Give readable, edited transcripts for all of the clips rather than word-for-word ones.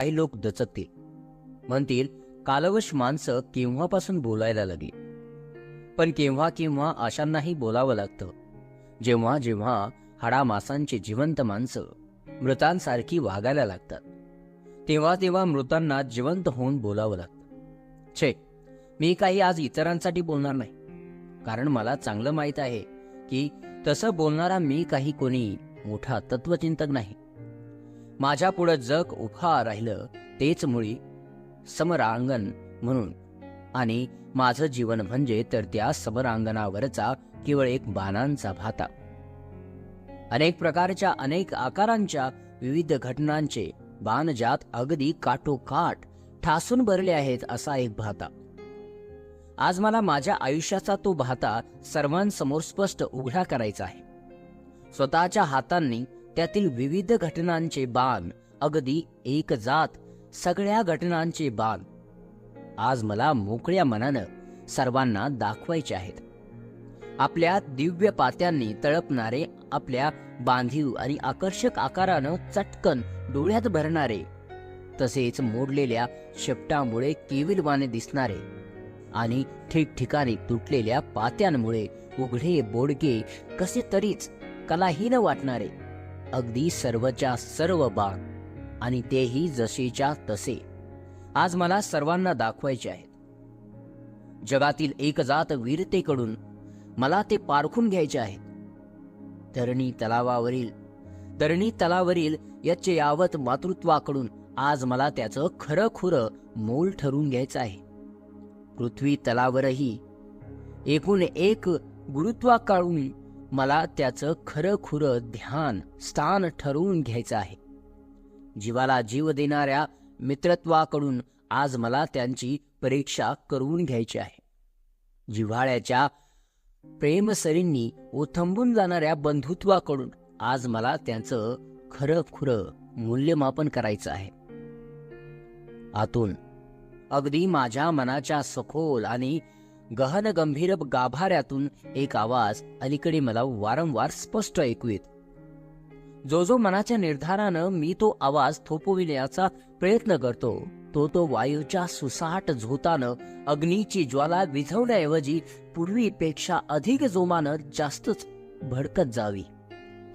काही लोक दचकतील, म्हणतील कालवश माणसं केव्हापासून बोलायला लागली. पण केव्हा केव्हा अशांनाही बोलावं लागतं, जेव्हा जेव्हा हाडामासांची जिवंत माणसं मृतांसारखी वागायला लागतात, तेव्हा तेव्हा मृतांना जिवंत होऊन बोलावं लागतं. छे, मी काही आज इतरांसाठी बोलणार नाही, कारण मला चांगलं माहीत आहे की तसं बोलणारा मी काही कोणी मोठा तत्वचिंतक नाही. माझ्या पुढं जग उभा राहिलं तेच मुळी समरांगण म्हणून, आणि माझं जीवन म्हणजे तर त्या समरांगणावरचा केवळ एक बाणांचा भाता. अनेक प्रकारच्या, अनेक आकारांच्या, विविध घटनांचे बाण ज्यात अगदी काठोकाठ ठासून भरले आहेत असा एक भाता. आज मला माझ्या आयुष्याचा तो भाता सर्वांसमोर स्पष्ट उघडा करायचा आहे. स्वतःच्या हातांनी त्यातील विविध घटनांचे बाण, अगदी एक जात सगळ्या घटनांचे बाण आज मला मोकळ्या मनानं सर्वांना दाखवायचे आहेत. आपल्या दिव्य पात्यांनी तळपणारे, आपल्या बांधीव आणि आकर्षक आकारानं चटकन डोळ्यात भरणारे, तसेच मोडलेल्या शेपटामुळे केविलवाने दिसणारे आणि ठिकठिकाणी तुटलेल्या पात्यांमुळे उघडे बोडके कसे तरीच कलाहीन वाटणारे अगदी सर्वच्या सर्व बाण, आणि तेही जसेच्या तसे आज मला सर्वांना दाखवायचे आहेत. जगातील एक जात वीरतेकडून मला ते पारखून घ्यायचे आहेत. धरणी तलावरील यच्चयावत मातृत्वाकडून आज मला त्याचं खरंखुरं मोल ठरवून घ्यायचं आहे. पृथ्वी तलावरही एकूण एक गुरुत्वाकडून मला त्याचं खरंखुरं ध्यान स्थान ठरवून घ्यायचं आहे. जीवाला जीव देणाऱ्या मित्रत्वाकडून आज मला त्यांची परीक्षा करून घ्यायची आहे. जिव्हाळ्याच्या प्रेमसरींनी ओथंबून जाणाऱ्या बंधुत्वाकडून आज मला त्यांचं खरंखुरं मूल्यमापन करायचं आहे. आतून अगदी माझ्या मनाच्या सखोल आणि गहन गंभीर गाभाऱ्यातून एक आवाज अलीकडे मला वारंवार स्पष्ट ऐकू येत. जो मनाच्या निर्धारानं मी तो आवाज थोपविण्याचा प्रयत्न करतो, तो वायूच्या सुसाट झोतानं अग्नीची ज्वाला विझवण्याऐवजी पूर्वीपेक्षा अधिक जोमानं जास्तच भडकत जावी,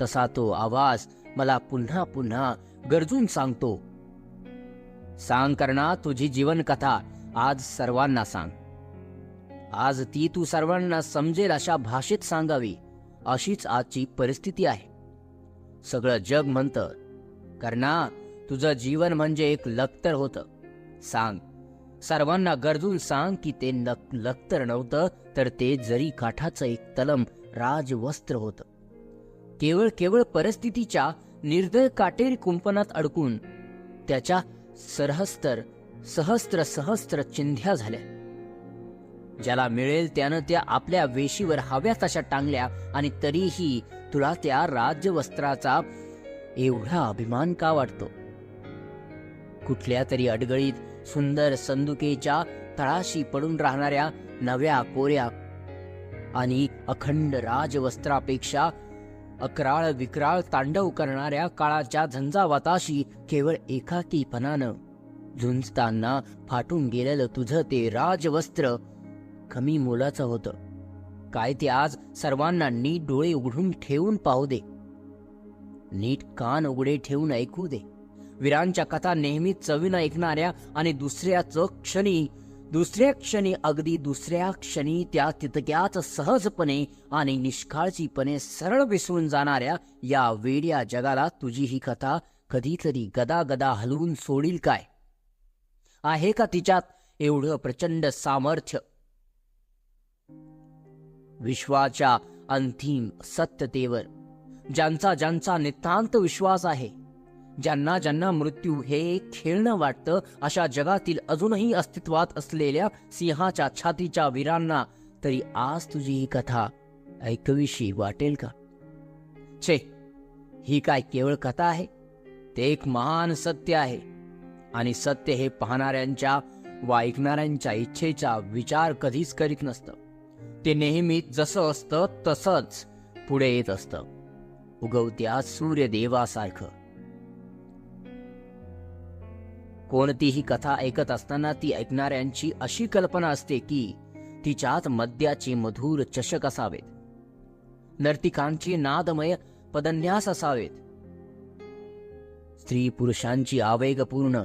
तसा तो आवाज मला पुन्हा पुन्हा गरजून सांगतो, सांग कर्णा, तुझी जीवनकथा आज सर्वांना सांग. आज ती तू सर्वांना समजेल अशा भाषेत सांगावी, अशीच आजची परिस्थिती आहे. सगळं जग म्हणतं, कर्णा, तुझं जीवन म्हणजे एक लक्तर होतं. सांग, सर्वांना गरजून सांग की ते लक्तर नव्हतं, तर ते जरी काठाचं एक तलम राजवस्त्र होतं. केवळ परिस्थितीच्या निर्दय काटेरी कुंपणात अडकून त्याच्या सहस्त्र चिंध्या झाल्या. ज्याला मिळेल त्यानं त्या आपल्या वेशीवर हव्या तशा टांगल्या, आणि तरीही तुला त्या राजवस्त्राचा एवढा अभिमान का वाटतो? कुठल्या तरी अडगळीत सुंदर संदुकेच्या तळाशी पडून राहणाऱ्या नव्या कोऱ्या आणि अखंड राजवस्त्रापेक्षा अकराळ विक्राळ तांडव करणाऱ्या काळाच्या झंझावाताशी केवळ एकाकीपणानं झुंजताना फाटून गेलेलं तुझं ते राजवस्त्र कमी मोलाचं होतं काय? ते आज सर्वांना नीट डोळे उघडून ठेवून पाहू दे, नीट कान उघडे ठेवून ऐकू दे. वीरांच्या कथा नेहमी चवीनं ऐकणाऱ्या आणि दुसऱ्या क्षणी त्या तितक्याच सहजपणे आणि निष्काळजीपणे सरळ विसरून जाणाऱ्या या वेड्या जगाला तुझी ही कथा कधीतरी गदा हलवून सोडील काय? आहे का तिच्यात एवढं प्रचंड सामर्थ्य? विश्वाच्या अंतिम सत्यतेवर ज्यांचा नितांत विश्वास आहे, ज्यांना मृत्यू हे खेळणं वाटतं, अशा जगातील अजूनही अस्तित्वात असलेल्या सिंहाच्या छातीच्या वीरांना तरी आज तुझी ही कथा ऐकवीशी वाटेल का? छे, ही काय केवळ कथा आहे? ते एक महान सत्य आहे, आणि सत्य हे पाहणाऱ्यांच्या वा ऐकणाऱ्यांच्या इच्छेचा विचार कधीच करीत नसतं. ते नेहमी जसं असतं तसंच पुढे येत असतं, उगवत्या सूर्यदेवासारखं. कोणतीही कथा ऐकत असताना ती ऐकणाऱ्यांची अशी कल्पना असते की तिच्यात मद्याचे मधुर चषक असावेत, नर्तिकांची नादमय पदन्यास असावेत, स्त्री पुरुषांची आवेगपूर्ण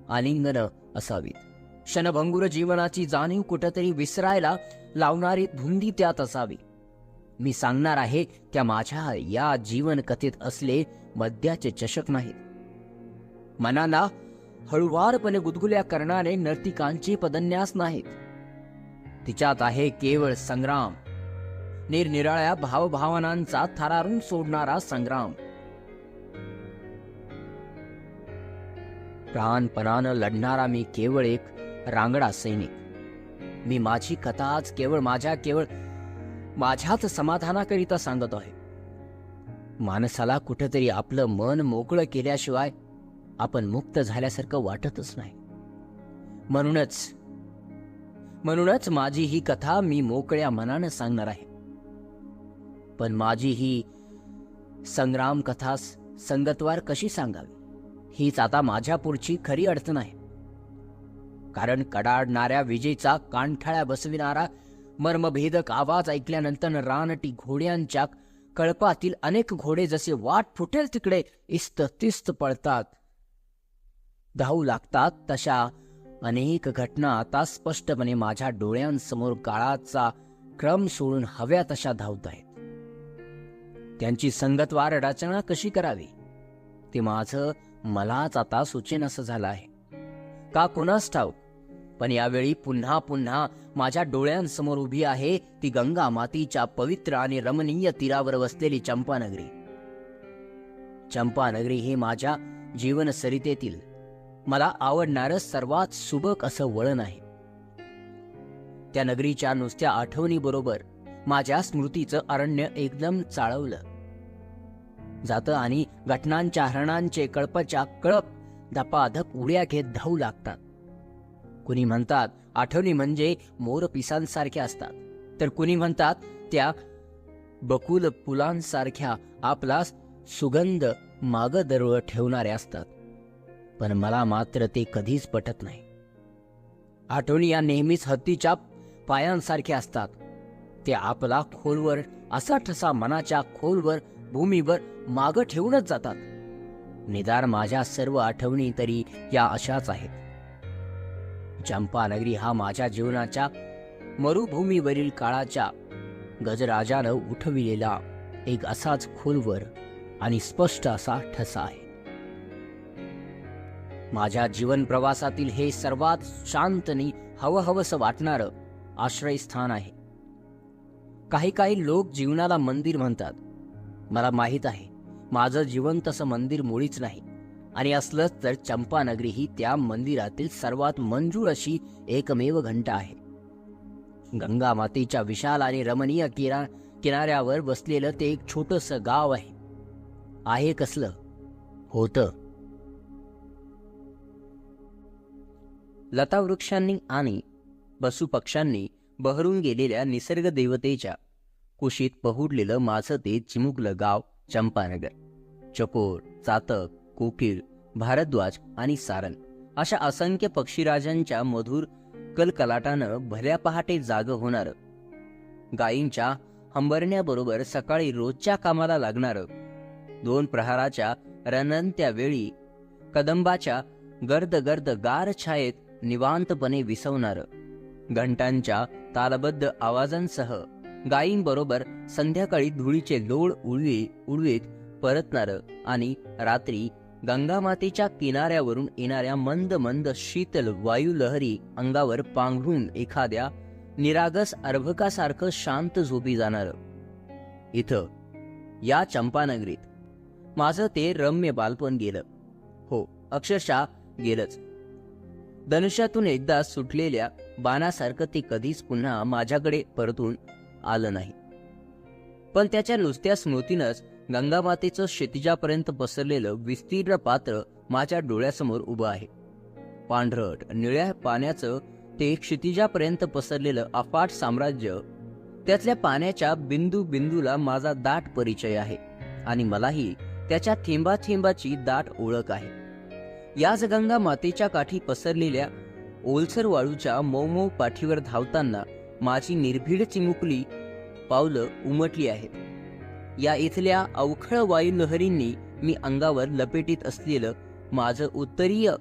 आलिंगन असावीत, क्षणभंगुर जीवनाची जाणीव कुठेतरी विसरायला लावणारी धुंदी त्यात असावी. मी सांगणार आहे त्या माझ्या या जीवन कथेत असले मद्याचे चषक नाहीत, मनाला हळुवारपणे गुदगुल्या करणारे नर्तिकांचे पदन्यास नाहीत. तिच्यात आहे केवळ संग्राम, निरनिराळ्या भावभावनांचा थरारून सोडणारा संग्राम. प्राणपणानं लढणारा मी केवळ एक रांगडा सैनिक. मी माझी कथा आज केवळ माझ्याच समाधानाकरिता सांगत आहे. माणसाला कुठेतरी आपलं मन मोकळं केल्याशिवाय आपण मुक्त झाल्यासारखं वाटतच नाही. म्हणूनच माझी ही कथा मी मोकळ्या मनानं सांगणार आहे. पण माझी ही संग्राम कथा संगतवार कशी सांगावी हीच आता माझ्या पुढची खरी अडचण आहे. कारण कडाडणाऱ्या विजेचा कानठळ्या बसविणारा मर्मभेदक आवाज ऐकल्यानंतर रानटी घोड्यांच्या कळपातील अनेक घोडे जसे वाट फुटेल तिकडे इस्ततिस्त पळतात, धावू लागतात, तशा अनेक घटना आता स्पष्टपणे माझ्या डोळ्यांसमोर काळाचा क्रम सोडून हव्या तशा धावत आहेत. त्यांची संगतवार रचना कशी करावी ते माझं मलाच आता सुचेनासं झालं आहे. का कुणास ठाऊक, पण यावेळी पुन्हा पुन्हा माझ्या डोळ्यांसमोर उभी आहे ती गंगा मातीच्या पवित्र आणि रमणीय तीरावर वसलेली चंपानगरी. चंपानगरी हे माझ्या जीवनसरितेतील मला आवडणारं सर्वात सुबक असं वळण आहे. त्या नगरीच्या नुसत्या आठवणीबरोबर माझ्या स्मृतीचं अरण्य एकदम चाळवलं जातं आणि घटनांच्या हरणांचे कळपच्या कळप धपाधप उड्या घेत धावू लागतात. कुणी म्हणतात आठवणी म्हणजे मोरपिसांसारख्या असतात, तर कुणी म्हणतात त्या बकुल फुलांसारख्या आपला सुगंध मागं दरवळ ठेवणाऱ्या असतात. पण मला मात्र ते कधीच पटत नाही. आठवणी या नेहमीच हत्तीच्या पायांसारख्या असतात. ते आपला खोलवर असा ठसा मनाच्या खोलवर भूमीवर मागं ठेवूनच जातात. निदान माझ्या सर्व आठवणी तरी या अशाच आहेत. चंपानगरी हा माझ्या जीवनाच्या मरुभूमीवरील काळाच्या गजराजानं उठविलेला एक असाच खोलवर आणि स्पष्ट असा ठसा आहे. माझ्या जीवन प्रवासातील हे सर्वात शांतनी हवहवस वाटणारं आश्रयस्थान आहे. काही लोक जीवनाला मंदिर म्हणतात. मला माहीत आहे माझं जीवन तसं मंदिर मुळीच नाही, आणि असलंच तर चंपानगरी ही त्या मंदिरातील सर्वात मंजूळ अशी एकमेव घंटा आहे. गंगा मातेच्या विशाल आणि रमणीय किनाऱ्यावर बसलेलं ते एक छोटंसं गाव आहे. आहे कसलं होतं. लतावृक्षांनी आणि पशुपक्ष्यांनी बहरून गेलेल्या निसर्ग देवतेच्या कुशीत पहुडलेलं माझं ते चिमुकलं गाव चंपानगर. चकोर, चातक, कोकिळ, भारद्वाज आणि सारंग अशा असंख्य पक्षीराजांच्या मधुर कलकलाटानं भल्या पहाटे जागं होणारं, गायींच्या हंबरण्याबरोबर सकाळी रोजच्या कामाला लागणारं, 2 प्रहाराच्या रणंत्या वेळी कदंबाच्या गर्द गार छायेत निवांतपणे विसवणारं, घंटांच्या तालबद्ध आवाजांसह गायींबरोबर संध्याकाळी धुळीचे लोळ उडवीत परतणारं, आणि रात्री गंगामातेच्या किनाऱ्यावरून येणाऱ्या मंद मंद शीतल वायुलहरी अंगावर पांघरून एखाद्या निरागस अर्भकासारखं शांत झोपी जाणारं. इथं या चंपानगरीत माझं ते रम्य बालपण गेलं. हो, अक्षरशः गेलंच. धनुष्यातून एकदा सुटलेल्या बाणासारखं ते कधीच पुन्हा माझ्याकडे परतून आलं नाही. पण त्याच्या नुसत्या स्मृतीनंच गंगामातेचं क्षितिजापर्यंत पसरलेलं विस्तीर्ण पात्र माझ्या डोळ्यासमोर उभं आहे. पांढरट निळ्या पाण्याचं ते क्षितिजापर्यंत पसरलेलं अफाट साम्राज्य, त्यातल्या पाण्याच्या बिंदूला माझा दाट परिचय आहे, आणि मलाही त्याच्या थेंबाथेंबाची दाट ओळख आहे. याच गंगा मातेच्या काठी पसरलेल्या ओलसर वाळूच्या मऊ मऊ पाठीवर धावताना माझी निर्भीड चिमुकली पावलं उमटली आहेत। या इथल्या अवखळ वायू लहरींनी मी अंगावर लपेटीत असलेलं माझं उत्तरीय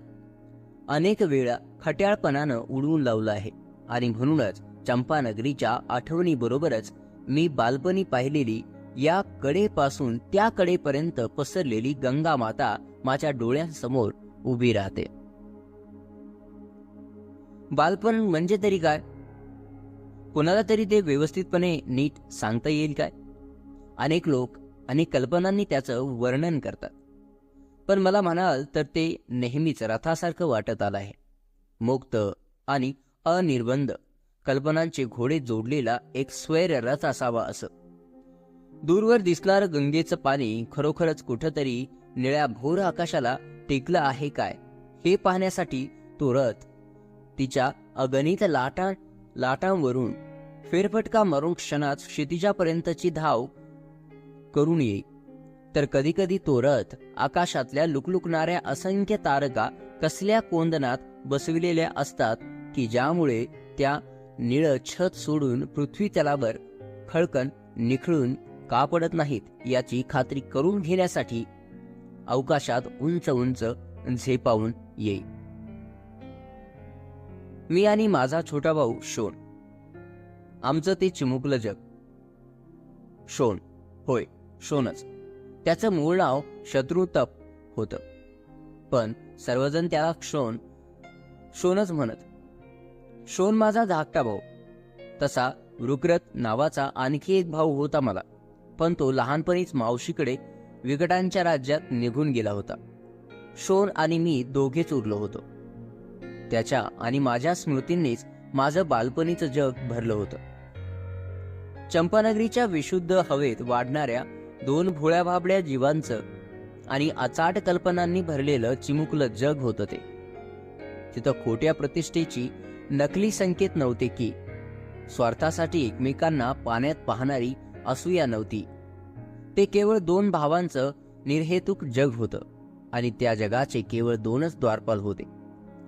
अनेक वेळा खट्याळपणानं उडवून लावलं आहे आणि म्हणूनच चंपानगरीच्या आठवणीबरोबरच मी बालपणी पाहिलेली या कडेपासून त्या कडेपर्यंत पसरलेली गंगा माता माझ्या डोळ्यांसमोर उभी राहते। बालपण म्हणजे तरी काय? कोणाला तरी ते व्यवस्थितपणे नीट सांगता येईल काय? अनेक लोक अनेक कल्पनांनी त्याचं वर्णन करतात, पण मला म्हणाल तर ते नेहमीच रथासारखं वाटत आलं आहे। मुक्त आणि अनिर्बंध कल्पनांचे घोडे जोडलेला एक स्वैर रथ असावा असं। दूरवर दिसणारं गंगेचं पाणी खरोखरच कुठंतरी निळ्या भोर आकाशाला टेकलं आहे काय हे पाहण्यासाठी तो रथ तिच्या अगणित लाटांवरून फेरफटका मारून क्षणात क्षितिजापर्यंतची धाव करून येई। तर कधी कधी तो रथ आकाशातल्या लुकलुकणाऱ्या असंख्य तारका कसल्या कोंदणात बसविलेल्या असतात की ज्यामुळे त्या निळं छत सोडून पृथ्वी तलावर खळकन निखळून का पडत नाहीत याची खात्री करून घेण्यासाठी अवकाशात उंच उंच झेपावून येई। मी आणि माझा छोटा भाऊ शोन, आमचं ते चिमुकलं जग। शोन, होय शोनच। त्याचं मूळ नाव शत्रुतप होतं, पण सर्वजण त्याला शोनच म्हणत। शोन माझा धाकटा भाऊ। तसा वृक्रत नावाचा आणखी एक भाऊ होता मला, पण तो लहानपणीच मावशीकडे विकटांच्या राज्यात निघून गेला होता। शोन आणि मी दोघेच उरलो होतो। त्याच्या आणि माझ्या स्मृतींनीच माझं बालपणीचं जग भरलं होतं। चंपानगरीच्या विशुद्ध हवेत वाढणाऱ्या दोन भोळ्या भाबड्या जीवांचं आणि अचाट कल्पनांनी भरलेलं चिमुकलं जग होतं ते। तिथं खोट्या प्रतिष्ठेची नकली संकेत नव्हते की स्वार्थासाठी एकमेकांना पाण्यात पाहणारी असूया नव्हती। ते केवळ दोन भावांचं निर्हेतुक जग होतं आणि त्या जगाचे केवळ दोनच द्वारपाल होते,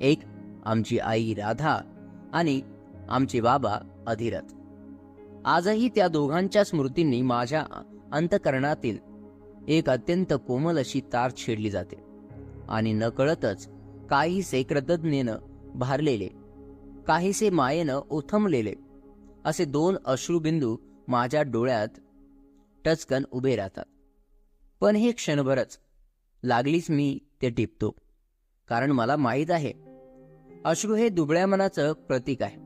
एक आमची आई राधा आणि आमचे बाबा अधिरथ। आजही त्या दोघांच्या स्मृतींनी माझ्या अंतःकरणातील एक अत्यंत कोमल अशी तार छेडली जाते आणि नकळतच काहीसे कृतज्ञतेनं भारलेले, काहीसे मायेनं ओथंबलेले असे दोन अश्रुबिंदू माझ्या डोळ्यात टचकन उभे राहतात। पण हे क्षणभरच, लागलीच मी ते टिपतो, कारण मला माहीत आहे अश्रू हे दुबळ्या मनाचं प्रतीक आहे।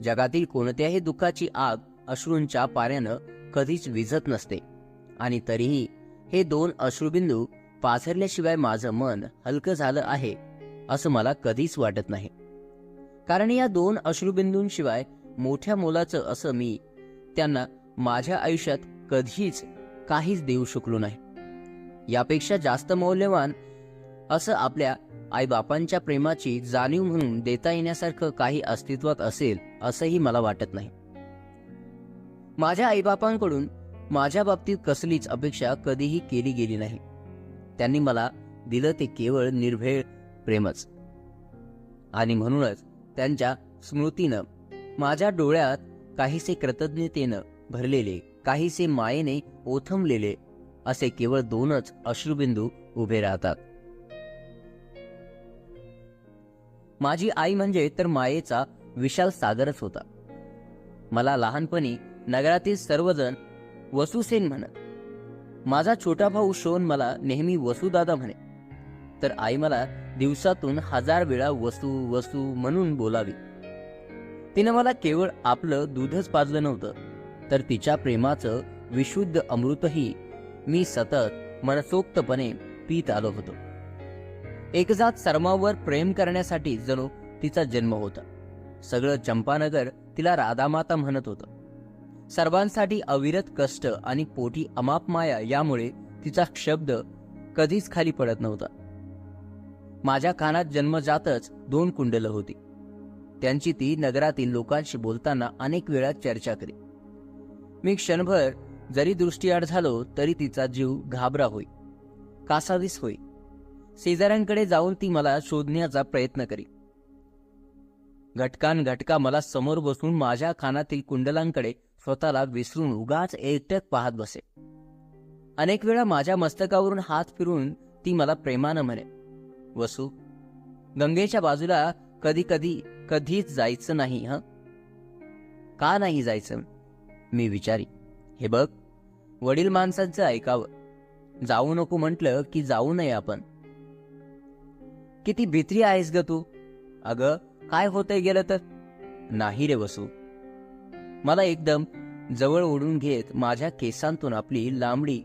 जगातील कोणत्याही दुःखाची आग अश्रूंच्या पाऱ्यानं कधीच विझत नसते आणि तरीही हे दोन अश्रुबिंदू पाझरल्याशिवाय माझं मन हलकं झालं आहे असं मला कधीच वाटत नाही, कारण या दोन अश्रुबिंदूंशिवाय मोठ्या मोलाचं असं मी त्यांना माझ्या आयुष्यात कधीच काहीच देऊ शकलो नाही। यापेक्षा जास्त मौल्यवान असं आपल्या आईबापांच्या प्रेमाची जाणीव म्हणून देता येण्यासारखं काही अस्तित्वात असेल असंही मला वाटत नाही। माझ्या आईबापांकडून माझ्या बाबतीत कसलीच अपेक्षा कधीही केली गेली नाही। त्यांनी मला दिलं ते केवळ निर्भेळ प्रेमच, आणि म्हणूनच त्यांच्या स्मृतीनं माझ्या डोळ्यात काहीसे कृतज्ञतेनं भरलेले, काहीसे मायेने ओथंबलेले असे केवळ दोनच अश्रुबिंदू उभे राहतात। माझी आई म्हणजे तर मायेचा विशाल सागरच होता। मला लहानपणी नगरातील सर्वजण वसुसेन म्हणत। माझा छोटा भाऊ शोन मला नेहमी वसुदादा म्हणे, तर आई मला दिवसातून 1000 वेळा वसू वसू म्हणून बोलावी। तिनं मला केवळ आपलं दूधच पाजलं नव्हतं, तर तिच्या प्रेमाचं विशुद्ध अमृतही मी सतत मनसोक्तपणे पीत आलो होतो। एकजात सर्वांवर प्रेम करण्यासाठी जणू तिचा जन्म होता। सगळं चंपानगर तिला राधामाता म्हणत होतं। सर्वांसाठी अविरत कष्ट आणि पोटी अमाप माया, यामुळे तिचा शब्द कधीच खाली पडत नव्हता। माझ्या कानात जन्मजातच 2 कुंडलं होती, त्यांची ती नगरातील लोकांशी बोलताना अनेक वेळा चर्चा करी। मी क्षणभर जरी दृष्टीआड झालो तरी तिचा जीव घाबरा होई, कासावीस होई। शेजाऱ्यांकडे जाऊन ती मला शोधण्याचा प्रयत्न करी. घटका मला समोर बसून माझ्या कानातील कुंडलांकडे स्वतःला विसरून उगाच एकटक पाहत बसे. अनेक वेळा माझ्या मस्तकावरून हात फिरून ती मला प्रेमानं म्हणे, वसू, गंगेच्या बाजूला कधीच जायचं नाही. का नाही जायचं? मी विचारी. हे बघ, वडील माणसांचं ऐकावं. जाऊ नको म्हटलं की जाऊ नये आपण. किती भित्री आहेस ग तू. अगं, काय होतंय गेलं तर? नाही रे वसू. मला एकदम जवळ ओढून घेत माझ्या केसांतून आपली लांबडी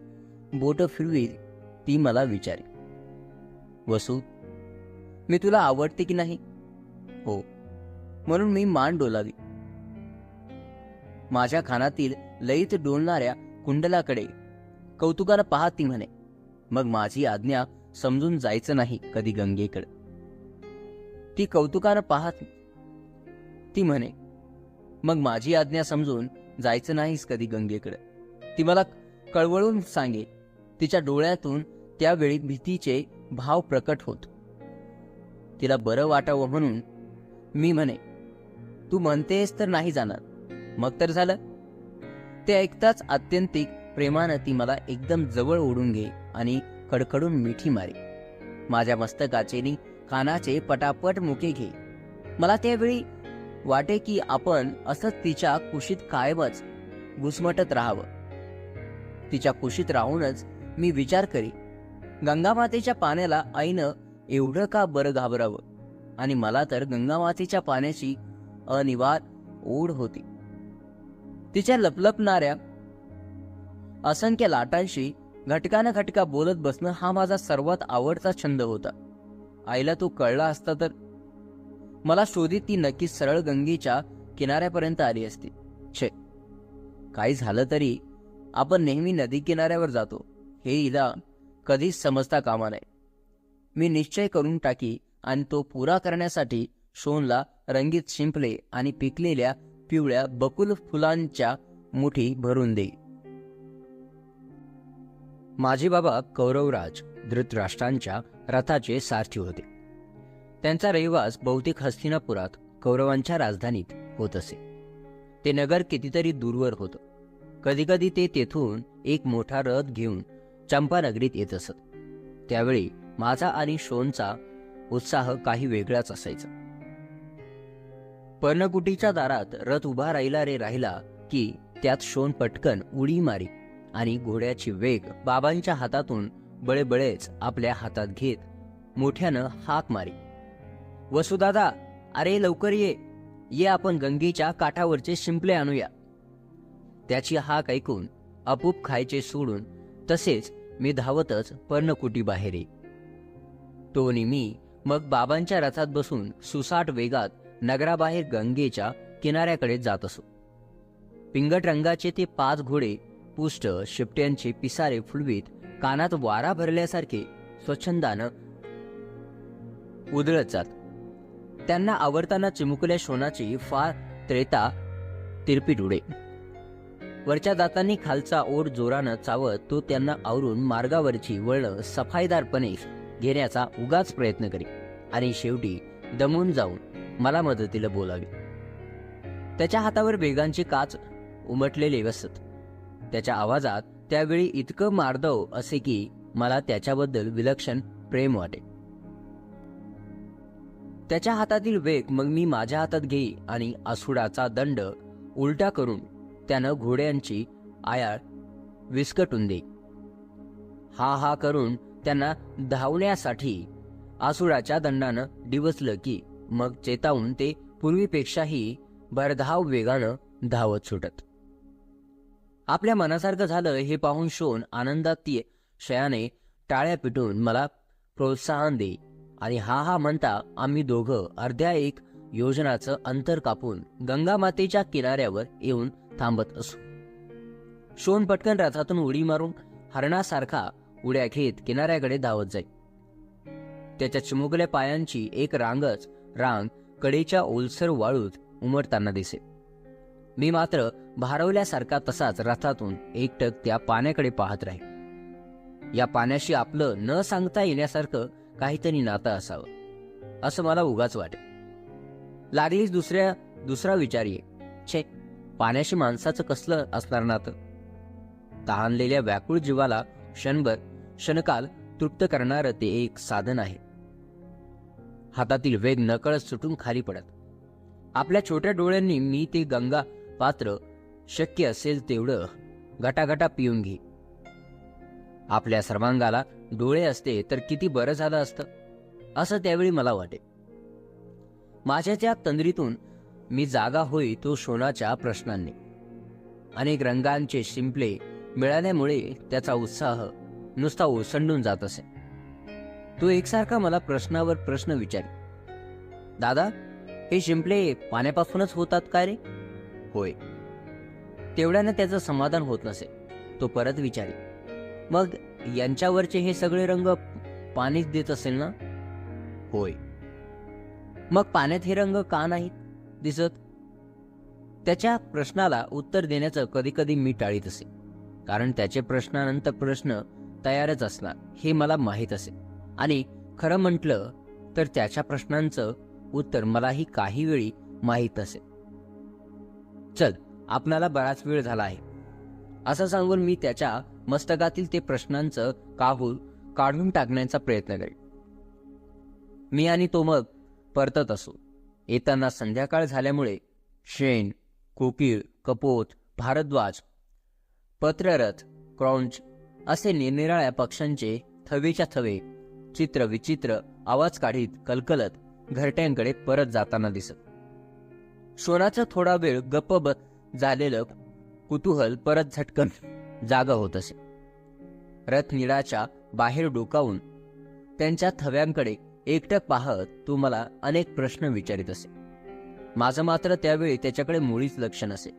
बोट फिरवीत ती मला विचारी, वसू, मी तुला आवडते की नाही? हो, म्हणून मी मान डोलावी. माझ्या कानातील लयीत डोलणाऱ्या कुंडलाकडे कौतुकानं पाहत ती म्हणे, मग माझी आज्ञा समजून जायचं नाही कधी गंगेकडे. ती कौतुकानं पाहत ती म्हणे, मग माझी आज्ञा समजून जायचं नाहीस कधी गंगेकडे. ती मला कळवळून सांगे. तिच्या डोळ्यातून त्यावेळी भीतीचे भाव प्रकट होत. तिला बरं वाटावं म्हणून मी म्हणे, तू म्हणतेस तर नाही जाणार. मग तर झालं. ते ऐकताच आत्यंतिक प्रेमानं ती मला एकदम जवळ ओढून घे आणि कडकडून मिठी मारे. माझ्या मस्तकाचे नि कानाचे पटापट मुके घे. मला त्यावेळी वाटे की आपण असंच तिच्या कुशीत कायमच घुसमटत राहावं. तिच्या कुशीत राहूनच मी विचार करी, गंगामातेच्या पाण्याला आईनं एवढं का बरं घाबरावं? आणि मला तर गंगामातेच्या पाण्याची अनिवार्य ओढ होती. तिच्या लपलपणाऱ्या असंख्य लाटांशी घटका बोलत बसणं हा माझा सर्वात आवडता छंद होता. आईला तो कळला असता तर मला शोधित ती नक्कीच सरळ गंगेच्या किनाऱ्यापर्यंत आली असती. छे, काही झालं तरी आपण नेहमी नदी किनाऱ्यावर जातो हे हिला कधीच समजता कामा नये. मी निश्चय करून टाकी आणि तो पुरा करण्यासाठी शोनला रंगीत शिंपले आणि पिकलेल्या पिवळ्या बकुल फुलांच्या मुठी भरून देई. माझे बाबा कौरवराज धृतराष्ट्रांच्या रथाचे सारथी होते. त्यांचा रहिवास बहुतेक हस्तिनापुरात कौरवांच्या राजधानीत होत असे. ते नगर कितीतरी दूरवर होतं. कधीकधी ते तेथून एक मोठा रथ घेऊन चंपानगरीत येत असत. त्यावेळी माझा आणि शोनचा उत्साह काही वेगळाच असायचा. पर्णकुटीच्या दारात रथ उभा राहिला की त्यात शोन पटकन उडी मारी आणि घोड्याची वेग बाबांच्या हातातून बळेबळेच आपल्या हातात घेत मोठ्यानं हाक मारी, वसुदादा, अरे लवकर ये आपण गंगेच्या काठावरचे शिंपले आणूया. त्याची हाक ऐकून आपूप खायचे सोडून तसेच मी धावतच पर्णकुटी बाहेर येई. तो आणि मी मग बाबांच्या रथात बसून सुसाट वेगात नगराबाहेर गंगेच्या किनाऱ्याकडे जात असो. पिंगट रंगाचे ते 5 घोडे पुष्ट शिपट्यांचे पिसारे फुलवीत कानात वारा भरल्यासारखे स्वच्छंदानं उधळत जात. त्यांना आवडताना चिमुकल्या शोनाची फार त्रेता तिरपीट उडे. वरच्या दातांनी खालचा ओढ जोरानं चावत तो त्यांना आवरून मार्गावरची वळणं सफाईदारपणे घेण्याचा उगाच प्रयत्न करी आणि शेवटी दमून जाऊन मला मदतीला बोलावी. त्याच्या हातावर वेगांची काच उमटलेले असत. त्याच्या आवाजात त्यावेळी इतकं मार्दव असे की मला त्याच्याबद्दल विलक्षण प्रेम वाटे. त्याच्या हातातील वेग मग मी माझ्या हातात घेई आणि आसुडाचा दंड उलटा करून त्यानं घोड्यांची आयाळ विस्कटून देई. हा करून त्यांना धावण्यासाठी आसुडाच्या दंडानं डिवचलं की मग चेतावून ते पूर्वीपेक्षाही भरधाव वेगानं धावत सुटत. आपल्या मनासारखं झालं हे पाहून शोन आनंदात ती शयाने टाळ्या पिटून मला प्रोत्साहन देई आणि हा म्हणता आम्ही दोघं अर्ध्या एक योजनाचं अंतर कापून गंगामातेच्या किनाऱ्यावर येऊन थांबत असू. शोन पटकन रथातून उडी मारून हरणासारखा उड्या घेत किनाऱ्याकडे धावत जाई. त्याच्या चिमुकल्या पायांची एक रांग कडेच्या ओलसर वाळूत उमटताना दिसे. मी मात्र भारवल्यासारखा तसाच रथातून एकटक त्या पाण्याकडे पाहत राहील. या पाण्याशी आपलं न सांगता येण्यासारखं काहीतरी नातं असावं असं मला उगाच वाटे. लागलीच दुसरा विचार ये, छे, पाण्याशी माणसाचं कसलं असणार नातं? तहानलेल्या व्याकुळ जीवाला क्षणकाल तृप्त करणारं ते एक साधन आहे. हातातील वेग नकळत सुटून खाली पडत आपल्या छोट्या डोळ्यांनी मी ते गंगा पात्र शक्य असेल तेवढं गटागटा पिऊन घे. आपल्या सर्वांगाला डोळे असते तर किती बरं झालं असतं असं त्यावेळी मला वाटे. माझ्या त्या तंद्रीतून मी जागा होई तो शोणाच्या प्रश्नांनी. अनेक रंगांचे शिंपले मिळाल्यामुळे त्याचा उत्साह नुसता ओसंडून जात असे. तो एकसारखा मला प्रश्नावर प्रश्न विचारी. दादा, हे शिंपले पाण्यापासूनच होतात काय रे? होय. तेवढ्यानं त्याचं समाधान होत नसे. तो परत विचारी, मग यांच्यावरचे हे सगळे रंग पाणीच देत असेल ना? होय. मग पाण्यात हे रंग का नाहीत दिसत? त्याच्या प्रश्नाला उत्तर देण्याचं कधी कधी मी टाळीत असे, कारण त्याचे प्रश्नानंतर प्रश्न तयारच असणार हे मला माहीत असे. आणि खरं म्हटलं तर त्याच्या प्रश्नांचं उत्तर मलाही काही वेळी माहीत नसे. चल, आपणाला बराच वेळ झाला आहे असं सांगून मी त्याच्या मस्तकातील ते प्रश्नांचं काहूल काढून टाकण्याचा प्रयत्न करेन. मी आणि तो मग परतत असो. येताना संध्याकाळ झाल्यामुळे शेण, कोकिळ, कपोत, भारद्वाज, पत्ररथ, क्रौंच असे निरनिराळ्या पक्ष्यांचे थवेच्या थवे चित्र विचित्र आवाज काढीत कलकलत घरट्यांकडे परत जाताना दिसत. शोनाचं थोडा वेळ गप्प झालेलं कुतूहल परत झटकन जागा होत असे. रथनिळाच्या बाहेर डोकावून त्यांच्या थव्यांकडे एकटक पाहत तो मला अनेक प्रश्न विचारित असे. माझं मात्र त्यावेळी त्याच्याकडे मुळीच लक्ष नसे.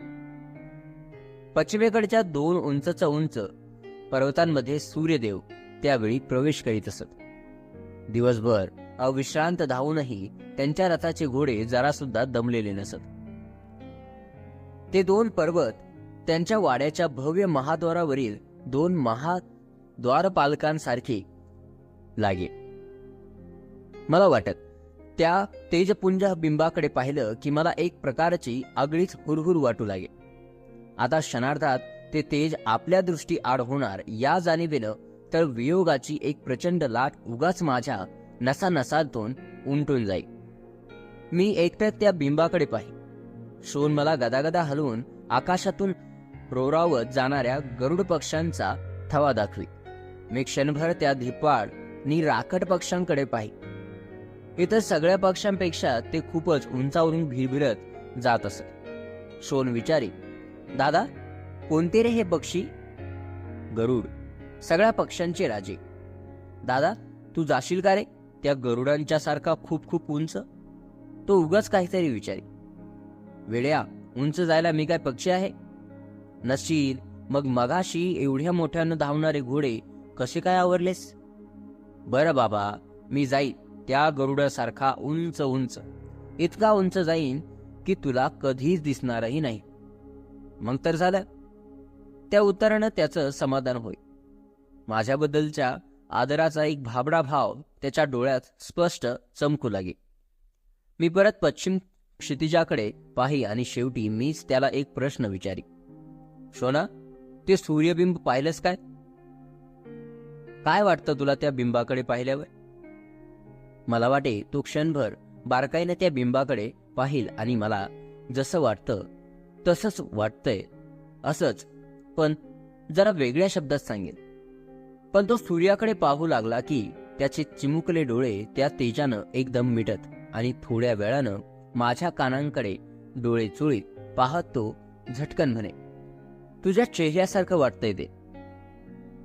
पश्चिमेकडच्या 2 उंच पर्वतांमध्ये सूर्यदेव त्यावेळी प्रवेश करीत असत. दिवसभर अविश्रांत धावूनही त्यांच्या रथाचे घोडे जरासुद्धा दमलेले नसत. ते 2 पर्वत त्यांच्या वाड्याच्या भव्य महाद्वारावरील 2 महाद्वारपालकांसारखे लागे. मला वाटत त्या तेजपुंज बिंबाकडे पाहिलं की मला एक प्रकारची आगळीच हुरहुर वाटू लागे. आता क्षणार्धात ते तेज आपल्या दृष्टी आड होणार या जाणीवेनं तर वियोगाची एक प्रचंड लाट उगाच माझ्या नसानसातून उमटून जाई. मी एकटक त्या बिंबाकडे पाहि. शोन मला गदागदा हलवून आकाशातून रोरावत जाणाऱ्या गरुड पक्ष्यांचा थवा दाखवी. मी क्षणभर त्या धिप्पाड नि राखट पक्ष्यांकडे पाहि. इतर सगळ्या पक्ष्यांपेक्षा ते खूपच उंचावरून भिरभिरत जात असत. शोन विचारी, दादा, कोणते रे हे पक्षी? गरुड, सगळ्या पक्ष्यांचे राजे. दादा, तू जाशील का रे त्या गरुडांच्या सारखा खूप खूप उंच? तो उगाच काहीतरी विचारी. वेड्या, उंच जायला मी काय पक्षी आहे? नशील मग मगाशी एवढ्या मोठ्यानं धावणारे घोडे कसे काय आवरलेस? बरं बाबा, मी जाईन त्या गरुडासारखा उंच उंच, इतका उंच जाईन की तुला कधीच दिसणारही नाही. मग तर झालं. त्या उत्तरानं त्याचं समाधान होई. माझ्याबद्दलच्या आदराचा एक भाबडा भाव त्याच्या डोळ्यात स्पष्ट चमकू लागे. मी परत पश्चिम क्षितिजाकडे पाही आणि शेवटी मीच त्याला एक प्रश्न विचारी. शोना, ते सूर्यबिंब पाहिलंस काय? काय वाटतं तुला त्या बिंबाकडे पाहिल्यावर? मला वाटे तो क्षणभर बारकाईने त्या बिंबाकडे पाहिल आणि मला जसं वाटतं तसंच वाटतंय असंच, पण जरा वेगळ्या शब्दात सांगेन. पण तो सूर्याकडे पाहू लागला की त्याचे चिमुकले डोळे त्या तेजानं एकदम मिटत आणि थोड्या वेळानं माझ्या कानांकडे डोळे चोळीत पाहत तो झटकन म्हणे, तुझ्या चेहऱ्यासारखं वाटतंय ते.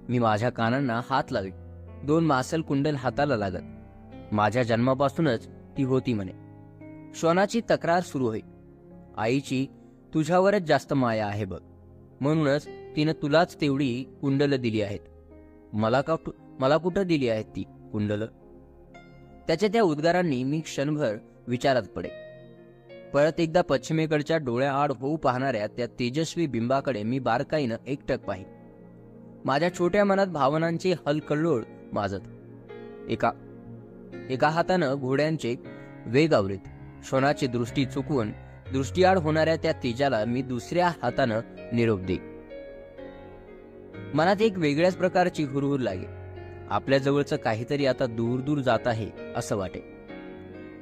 मी माझ्या कानांना हात लावी. 2 मासल कुंडल हाताला लागत. माझ्या जन्मापासूनच ती होती म्हणे. श्वानाची तक्रार सुरू होई. आईची तुझ्यावरच जास्त माया आहे बघ, म्हणूनच तिनं तुलाच तेवढी कुंडलं दिली आहेत. मला कुठं दिली आहेत ती कुंडलं? त्याच्या त्या उद्गारांनी मी क्षणभर विचारात पडे. परत एकदा पश्चिमेकडच्या डोळ्याआड होऊ पाहणाऱ्या त्या तेजस्वी बिंबाकडे मी बारकाईनं एकटक पाहि. माझ्या छोट्या मनात भावनांची हलकल्लोळ माजत. एका हातानं घोड्यांचे वेग आवरीत, शोनाची दृष्टी चुकवून दृष्टीआड होणाऱ्या त्या तेजाला मी दुसऱ्या हातानं निरोप दे. मनात एक वेगळ्याच प्रकारची हुरहुर लागे. आपल्या जवळचं काहीतरी आता दूर दूर जात आहे असं वाटे.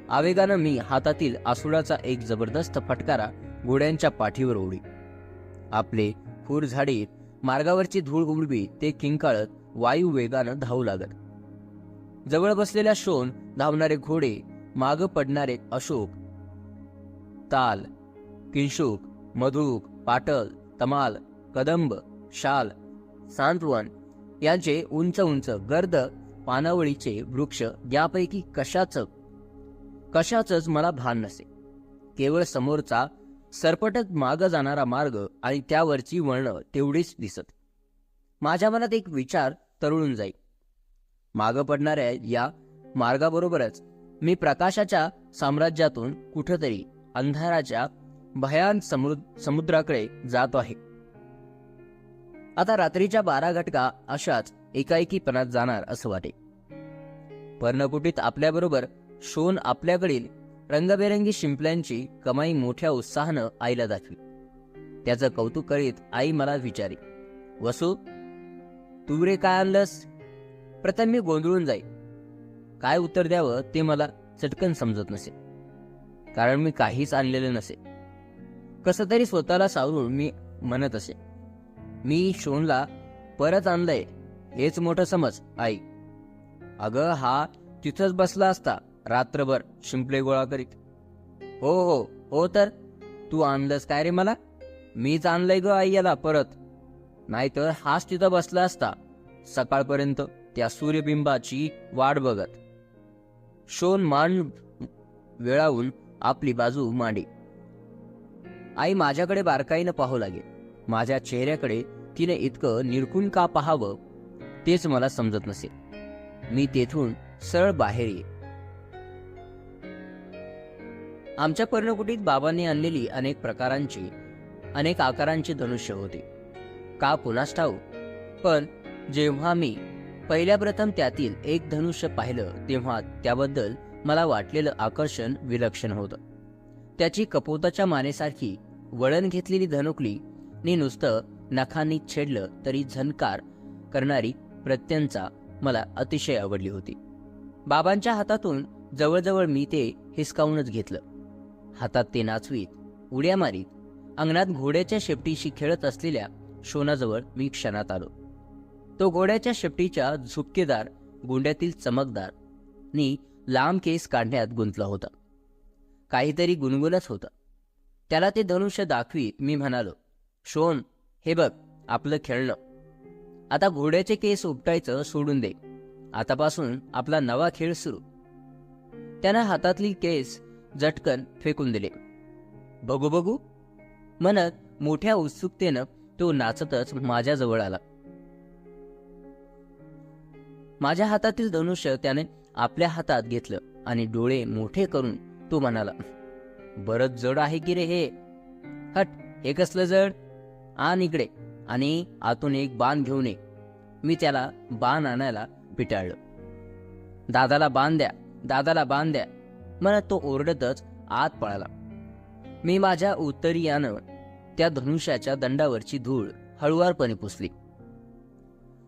आवेगानं मी हातातील आसुडाचा एक जबरदस्त फटकारा घोड्यांच्या पाठीवर ओढी. आपले खूर झाडीत मार्गावरची धूळ उडवी ते किंकाळत वायू वेगानं धावू लागत. जवळ बसलेल्या शोन, धावणारे घोडे, माग पडणारे अशोक, ताल, किंशुक, मधुक, पाटल, तमाल, कदंब, शाल, सांतवन यांचे उंच उंच गर्द पानावळीचे वृक्ष यापैकी कशाचंच मला भान नसे. केवळ समोरचा सरपटत माग जाणारा मार्ग आणि त्यावरची वळणं तेवढीच दिसत. माझ्या मनात एक विचार तरळून जाई. माग पडणाऱ्या या मार्गाबरोबरच मी प्रकाशाच्या साम्राज्यातून कुठंतरी अंधाराच्या भयान समुद्राकडे जातो आहे. आता रात्रीच्या 12 घटका अशाच एकाएकीपणात जाणार असं वाटे. पर्णकुटीत आपल्याबरोबर शोन आपल्याकडील रंगबेरंगी शिंपल्यांची कमाई मोठ्या उत्साहानं आईला दाखवी. त्याचं कौतुक करीत आई मला विचारी, वसू, तू रे काय आणलंस? प्रथम मी गोंधळून जाई. काय उत्तर द्यावं ते मला चटकन समजत नसे, कारण मी काहीच आणलेलं नसे. कसं तरी स्वतःला सावरून मी म्हणत असे, मी शोनला परत आणलंय हेच मोठं समज आई. अगं, हा तिथंच बसला असता रात्रभर शिंपले गोळा करीत. हो हो हो, तर तू आणलंस काय रे मला? मीच आणलंय ग आई याला परत. नाहीतर हाच तिथं बसला असता सकाळपर्यंत त्या सूर्यबिंबाची वाट बघत. शोन मान वेळावून आपली बाजू मांडी. आई माझ्याकडे बारकाईनं पाहू लागेल. माझ्या चेहऱ्याकडे तिने इतकं निरखून का पाहावं तेच मला समजत नसे. मी तेथून सरळ बाहेर ये. आमच्या पर्णकुटीत बाबांनी आणलेली अनेक प्रकारांची, अनेक आकारांची धनुष्य होती. का पुन्हाच ठाऊक, पण जेव्हा मी पहिल्या प्रथम त्यातील एक धनुष्य पाहिलं तेव्हा त्याबद्दल मला वाटलेलं आकर्षण विलक्षण होतं. त्याची कपोताच्या मानेसारखी वळण घेतलेली धनुकली नी नुसतं नखांनी छेडलं तरी झणकार करणारी प्रत्यंचा मला अतिशय आवडली होती. बाबांच्या हातातून जवळजवळ मी ते हिसकावूनच घेतलं. हातात ते नाचवीत, उड्या मारीत अंगणात घोड्याच्या शेपटीशी खेळत असलेल्या शोनाजवळ मी क्षणात आलो. तो घोड्याच्या शेपटीच्या झुपकेदार गोंड्यातील चमकदार नी लांब केस काढण्यात गुंतला होता. काहीतरी गुणगुणत होता. त्याला ते धनुष्य दाखवीत मी म्हणालो, शोन, हे बघ आपलं खेळणं. आता घोड्याचे केस उपटायचं सोडून दे. आतापासून आपला नवा खेळ सुरू. त्यानं हातातली केस झटकन फेकून दिले. बघू बघू म्हणत मोठ्या उत्सुकतेनं तो नाचतच माझ्याजवळ आला. माझ्या हातातील धनुष्य त्याने आपल्या हातात घेतलं आणि डोळे मोठे करून तो म्हणाला, बरंच जड आहे की रे हे. हट, हे कसलं जड? आण इकडे आणि आतून एक बाण घेऊन ये. मी त्याला बाण आणायला पिटाळलं. दादाला बाण द्या, दादाला बाण द्या म्हणत तो ओरडतच आत पळाला. मी माझ्या उत्तरीयानं त्या धनुष्याच्या दंडावरची धूळ हळुवारपणे पुसली.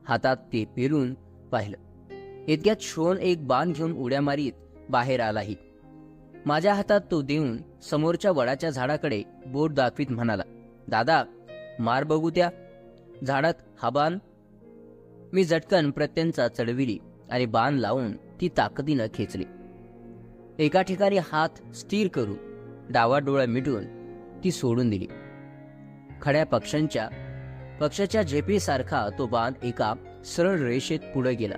हातात ते पेरून पाहिलं. इतक्यात शोन एक बाण घेऊन उड्या मारीत बाहेर आलाही. माझ्या हातात तो देऊन समोरच्या वडाच्या झाडाकडे बोट दाखवीत म्हणाला, दादा, मार बघू त्या झाडात हा बाण. मी झटकन प्रत्यंचा चढविली आणि बाण लावून ती ताकदीनं खेचली. एका ठिकाणी हात स्थिर करू डावा डोळा मिटून ती सोडून दिली. खड्या पक्षाच्या झेपेसारखा तो बाण एका सरळ रेषेत पुढे गेला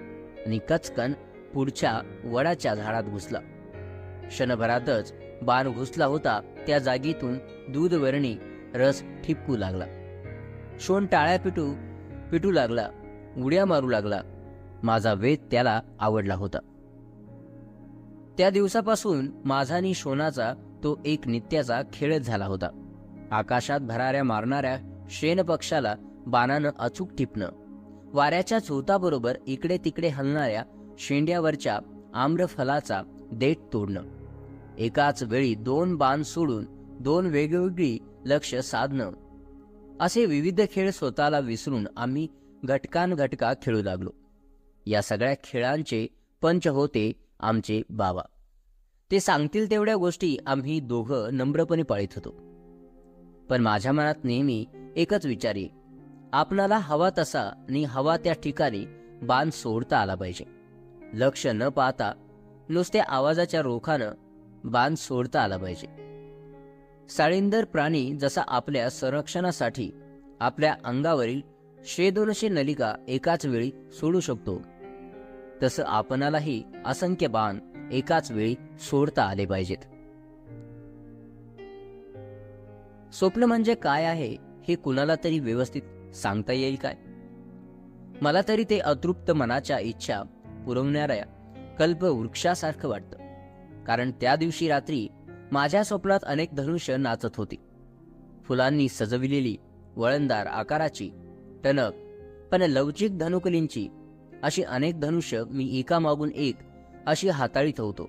आणि कचकन पुढच्या वडाच्या झाडात घुसला. क्षणभरातच बाण घुसला होता त्या जागेतून दूधवर्णी रस ठिपकू लागला. शोण टाळ्या पिटू लागला, उड्या मारू लागला. माझा वेध त्याला आवडला होता. त्या दिवसापासून माझा आणि शोनाचा तो एक नित्याचा खेळच झाला होता. आकाशात भराऱ्या मारणाऱ्या शेन पक्षाला बाणानं अचूक टिपणं, वाऱ्याच्या झोताबरोबर इकडे तिकडे हलणाऱ्या शेंड्यावरच्या आम्रफलाचा देठ तोडणं, एकाच वेळी 2 बाण सोडून 2 वेगवेगळी लक्ष साधणं, असे विविध खेळ स्वतःला विसरून आम्ही घटका खेळू लागलो. या सगळ्या खेळांचे पंच होते आमचे बाबा. ते सांगतील तेवढ्या गोष्टी आम्ही दोघं नम्रपणे पाळीत होतो. पण माझ्या मनात नेहमी एकच विचार येई, आपणाला हवा तसा आणि हवा त्या ठिकाणी बाण सोडता आला पाहिजे. लक्ष न पाहता नुसत्या आवाजाच्या रोखानं बाण सोडता आला पाहिजे. साळींदर प्राणी जसा आपल्या संरक्षणासाठी आपल्या अंगावरील 100-200 नलिका एकाच वेळी सोडू शकतो, तसं आपणालाही असंख्य बाण एकाच वेळी सोडता आले पाहिजेत. स्वप्न म्हणजे काय आहे हे कुणाला तरी व्यवस्थित सांगता येईल काय? मला तरी ते अतृप्त मनाच्या इच्छा पुरवणाऱ्या कल्पवृक्षासारखं वाटतं. कारण त्या दिवशी रात्री माझ्या स्वप्नात अनेक धनुष्य नाचत होती. फुलांनी सजविलेली, वळणदार आकाराची, टणक पण लवचिक धनुकलींची अशी अनेक धनुष्य मी एकामागून एक अशी हाताळीत होतो.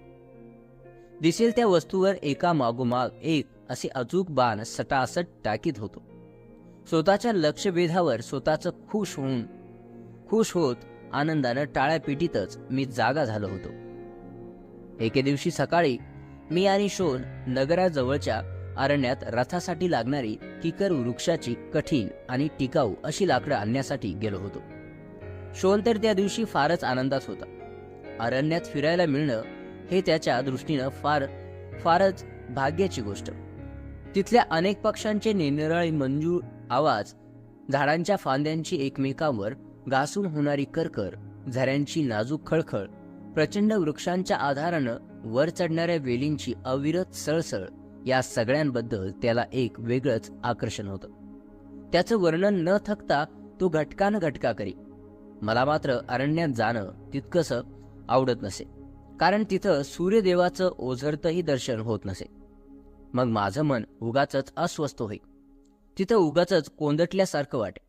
दिसेल त्या वस्तूवर एकामागोमाग एक असे अचूक बाण सटासट टाकीत होतो. स्वतःच्या लक्षभेदावर स्वतःच खुश होत आनंदानं टाळ्या पिटीतच मी जागा झालो होतो. एके दिवशी सकाळी मी आणि शोन नगराजवळच्या अरण्यात रथासाठी लागणारी किकर वृक्षाची कठीण आणि टिकाऊ अशी लाकडं आणण्यासाठी गेलो होतो. शोन तर त्या दिवशी फारच आनंदात होता. अरण्यात फिरायला मिळणं हे त्याच्या दृष्टीनं फारच भाग्याची गोष्ट. तिथल्या अनेक पक्ष्यांचे निरनिराळे मंजूळ आवाज, झाडांच्या फांद्यांची एकमेकांवर घासून होणारी करकर, झऱ्यांची नाजूक खळखळ, प्रचंड वृक्षांच्या आधारानं वर चढणाऱ्या वेलींची अविरत सळसळ, या सगळ्यांबद्दल त्याला एक वेगळंच आकर्षण होतं. त्याचं वर्णन न थकता तो घटका करी. मला मात्र अरण्यात जाणं तितकंसं आवडत नसे, कारण तिथं सूर्यदेवाचं ओझरतही दर्शन होत नसे. मग माझं मन उगाचच अस्वस्थ होई. तिथं उगाचच कोंदटल्यासारखं वाटे.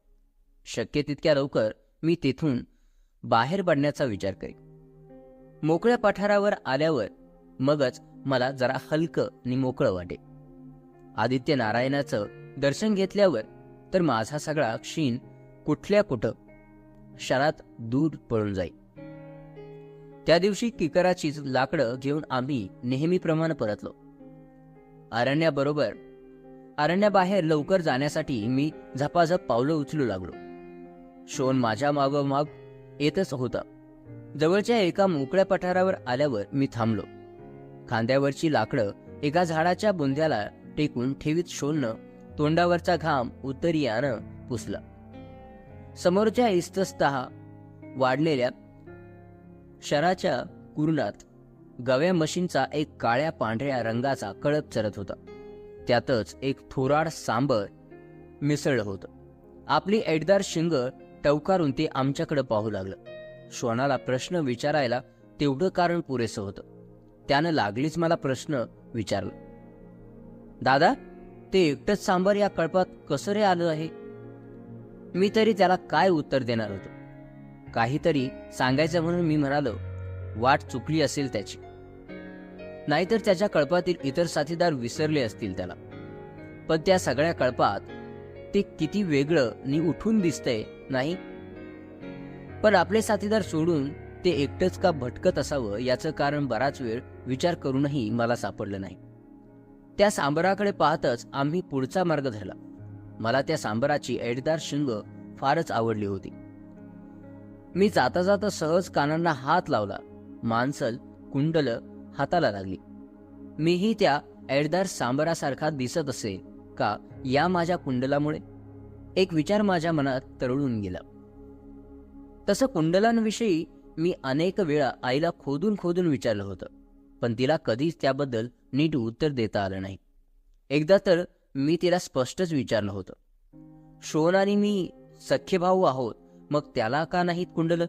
शक्य तितक्या लवकर मी तिथून बाहेर पडण्याचा विचार करी. मोकळ्या पठारावर आल्यावर मगच मला जरा हलकं आणि मोकळं वाटे. आदित्य नारायणाचं दर्शन घेतल्यावर तर माझा सगळा क्षीण कुठल्या कुठं क्षणात दूर पळून जाई. त्या दिवशी किकराचीच लाकडं घेऊन आम्ही नेहमीप्रमाणे परतलो. अरण्याबाहेर लवकर जाण्यासाठी मी झपाझप पावलं उचलू लागलो. शोन माझ्या मागोमाग येतच होता. जवळच्या एका मोकळ्या पठारावर आल्यावर मी थांबलो. खांद्यावरची लाकडं एका झाडाच्या बुंध्याला टेकून ठेवीत शोननं तोंडावरचा घाम उत्तरीयानं पुसला. समोरच्या इस्तस्तः वाढलेल्या शराच्या कुरणात गव्या म्हशींचा एक काळ्या पांढऱ्या रंगाचा कळप चरत होता. त्यातच एक थोराड सांबर मिसळलं होतं. आपली ऐटदार शिंग टवकारून ते आमच्याकडे पाहू लागलं. श्वानाला प्रश्न विचारायला तेवढं कारण पुरेसं होतं. त्यानं लागलीच मला प्रश्न विचारला, दादा, ते एकटंच सांबर या कळपात कसं रे आलं आहे? मी तरी त्याला काय उत्तर देणार होतो. काहीतरी सांगायचं म्हणून मी म्हणालो, वाट चुकली असेल त्याची, नाहीतर त्याच्या कळपातील इतर साथीदार विसरले असतील त्याला. पण त्या सगळ्या कळपात ते किती वेगळं आणि उठून दिसतंय नाही. पण आपले साथीदार सोडून ते एकटंच का भटकत असावं याचं कारण बराच वेळ विचार करूनही मला सापडलं नाही. त्या सांबराकडे पाहतच आम्ही पुढचा मार्ग धरला. मला त्या सांबराची ऐटदार शिंग फारच आवडली होती. मी जाता जाता सहज कानांना हात लावला. मांसल कुंडल हाताला लागली. मीही त्या ऐटदार सांबरासारखा दिसत असेल का या माझ्या कुंडलामुळे? एक विचार माझ्या मनात तरळून गेला. तसं कुंडलांविषयी मी अनेक वेळा आईला खोदून विचारलं होतं, पण तिला कधीच त्याबद्दल नीट उत्तर देता आलं नाही. एकदा तर मी तिला स्पष्टच विचारलं होतं, शोन आणि मी सख्खे भाऊ आहोत, मग त्याला का नाहीत कुंडल?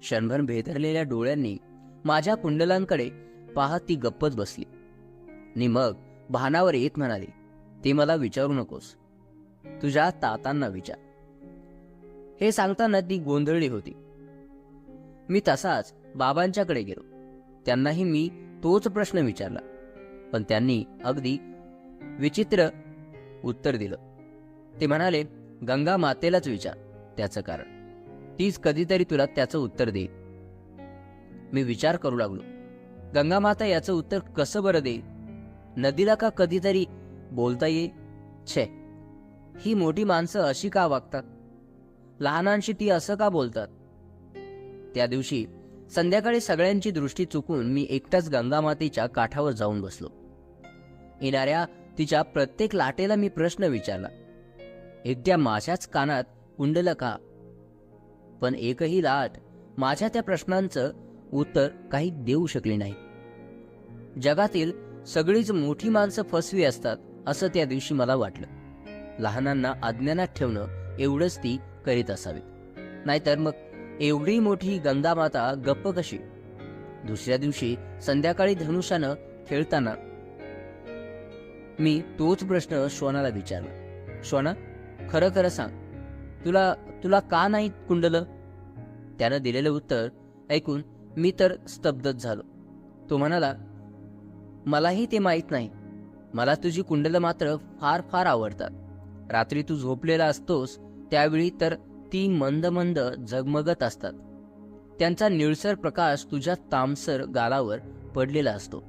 क्षणभर भेदरलेल्या डोळ्यांनी माझ्या कुंडलांकडे पाहत ती गप्पच बसली आणि मग भानावर येत म्हणाली, ते मला विचारू नकोस, तुझ्या तातांना विचार. हे सांगताना ती गोंधळली होती. मी तसाच बाबांच्याकडे गेलो. त्यांनाही मी तोच प्रश्न विचारला, पण त्यांनी अगदी विचित्र उत्तर दिलं. ते म्हणाले, गंगा मातेलाच विचार त्याचं कारण, तीच कधीतरी तुला त्याचं उत्तर देईल. मी विचार करू लागलो, गंगा माता याचं उत्तर कसं बरं देईल? नदीला का कधीतरी बोलता येईल? छे, ही मोठी माणसं अशी का वागतात? लहानांशी ती असं का बोलतात? त्या दिवशी संध्याकाळी सगळ्यांची दृष्टी चुकून मी एकटाच गंगामातेच्या काठावर जाऊन बसलो. येणाऱ्या तिच्या प्रत्येक लाटेला मी प्रश्न विचारला. एकट्या माझ्याच कानात कुंडल का? पण एकही लाट माझ्या त्या प्रश्नांचं उत्तर काही देऊ शकली नाही. जगातील सगळीच मोठी माणसं फसवी असतात असं त्या दिवशी मला वाटलं. लहानांना अज्ञानात ठेवणं एवढंच ती करीत असावी, नाहीतर मग एवढी मोठी गंगामाता गप्प कशी? दुसऱ्या दिवशी संध्याकाळी धनुष्यानं खेळताना मी तोच प्रश्न श्वानाला विचारला. श्वाना, खरं खरं सांग, तुला तुला का नाही कुंडलं? त्यानं दिलेलं उत्तर ऐकून मी तर स्तब्धच झालो. तो म्हणाला, मलाही ते माहीत नाही. मला तुझी कुंडलं मात्र फार फार आवडतात. रात्री तू झोपलेला असतोस त्यावेळी तर ती मंद मंद झगमगत असतात. त्यांचा निळसर प्रकाश तुझ्या तामसर गालावर पडलेला असतो.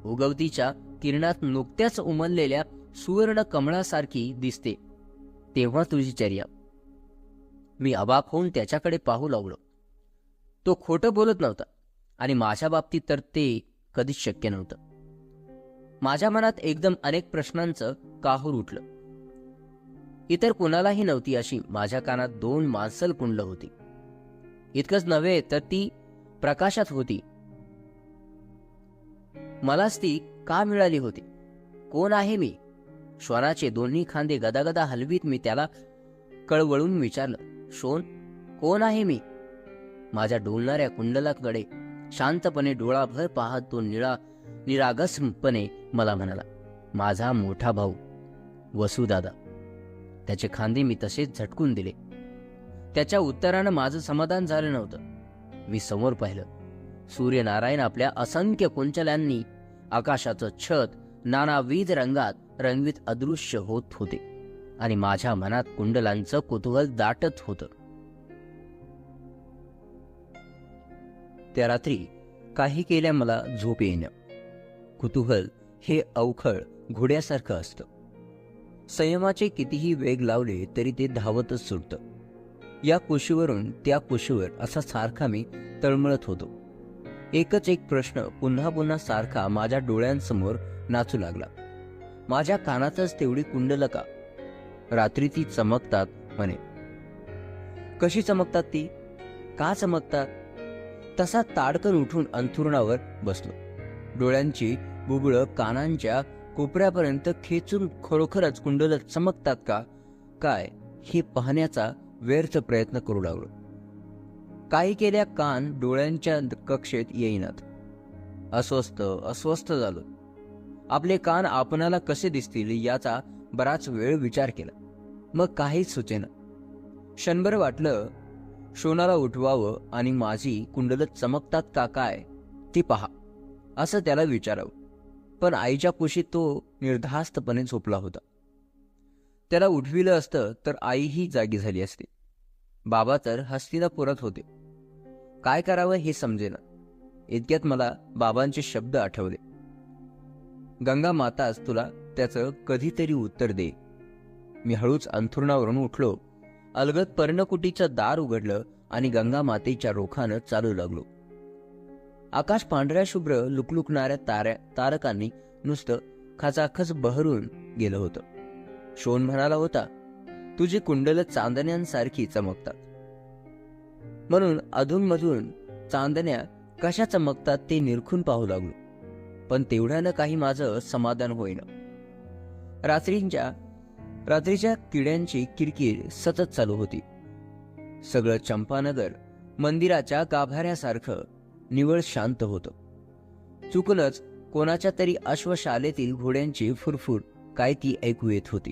उगवतीच्या किरणात नुकत्याच उमललेल्या सुवर्ण कमळासारखी दिसते तेव्हा तुझी चर्या. मी अवाक होऊन त्याच्याकडे पाहू लागलो. तो खोटं बोलत नव्हता आणि माझ्या बाबतीत तर ते कधीच शक्य नव्हतं. माझ्या मनात एकदम अनेक प्रश्नांचं काहूर उठलं. इतर कुणालाही नव्हती अशी माझ्या कानात 2 मांसल कुंडलं होती. इतकंच नव्हे तर ती प्रकाशात होती. मलाच ती का मिळाली होती? कोण आहे मी? श्वानाचे दोन्ही खांदे गदागदा हलवीत मी त्याला कळवळून विचारलं, शोन, कोण आहे मी? माझ्या डोलणाऱ्या कुंडलाकडे शांतपणे डोळाभर पाहत तो निरागसपणे मला म्हणाला, माझा मोठा भाऊ वसुदादा. त्याचे खांदे मी तसेच झटकून दिले. त्याच्या उत्तरानं माझं समाधान झालं नव्हतं. मी समोर पाहिलं. सूर्यनारायण आपल्या असंख्य कुंचल्यांनी आकाशाचं छत नानाविध रंगात रंगवीत अदृश्य होत होते आणि माझ्या मनात कुंडलांचं कुतूहल दाटत होतं. त्या रात्री काही केल्या मला झोप येईना. कुतूहल हे अवखळ घोड्यासारखं असतं. संयमाचे कितीही वेग लावले तरी ते धावतच सुटतं. या कुशीवरून त्या कुशीवर असा सारखा मी तळमळत होतो. एकच एक प्रश्न पुन्हा पुन्हा सारखा माझ्या डोळ्यांसमोर नाचू लागला. माझ्या कानातच तेवढी कुंडलं का? रात्री ती चमकतात म्हणे. कशी चमकतात ती? का चमकतात? तसा ताडकन उठून अंथरुणावर बसलो. डोळ्यांची बुबुळं कानांच्या कोपऱ्यापर्यंत खेचून खरोखरच कुंडलं चमकतात का काय हे पाहण्याचा व्यर्थ प्रयत्न करू लागलो. काही केल्या कान डोळ्यांच्या कक्षेत येईनात. अस्वस्थ झालो. आपले कान आपणाला कसे दिसतील याचा बराच वेळ विचार केला. मग काहीच सुचेना. क्षणभर वाटलं शोनाला उठवावं आणि माझी कुंडलं चमकतात का काय ती पहा असं त्याला विचारावं. पण आईच्या कुशीत तो निर्धास्तपणे झोपला होता. त्याला उठविलं असतं तर आईही जागी झाली असती. बाबा तर हस्तिनापुरात होते. काय करावं हे समजेना. इतक्यात मला बाबांचे शब्द आठवले, गंगा माताच तुला त्याचं कधीतरी उत्तर दे. मी हळूच अंथरुणावरून उठलो. अलगद पर्णकुटीचं दार उघडलं आणि गंगा मातेच्या रोखानं चालू लागलो. आकाश पांढऱ्या शुभ्र लुकलुकणाऱ्या तारकांनी नुसतं खचाखच बहरून गेलं होतं. शोन म्हणाला होता, तुझी कुंडलं चांदण्यांसारखी चमकतात. म्हणून अधूनमधून चांदण्या कशा चमकतात ते निरखून पाहू लागलो. पण तेवढ्यानं काही माझं समाधान होईना. रात्रीच्या किड्यांची किरकिर सतत चालू होती. सगळं चंपानगर मंदिराच्या गाभाऱ्यासारखं निव्वळ शांत होतं. चुकूनच कोणाच्या तरी अश्वशालेतील घोड्यांची फुरफुर काय ती ऐकू येत होती.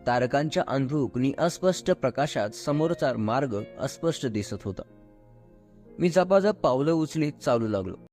तारकांच्या अंधुक नि अस्पष्ट प्रकाशात समोरचा मार्ग अस्पष्ट दिसत होता. मी झपाझप पावलं उचलीत चालू लागलो.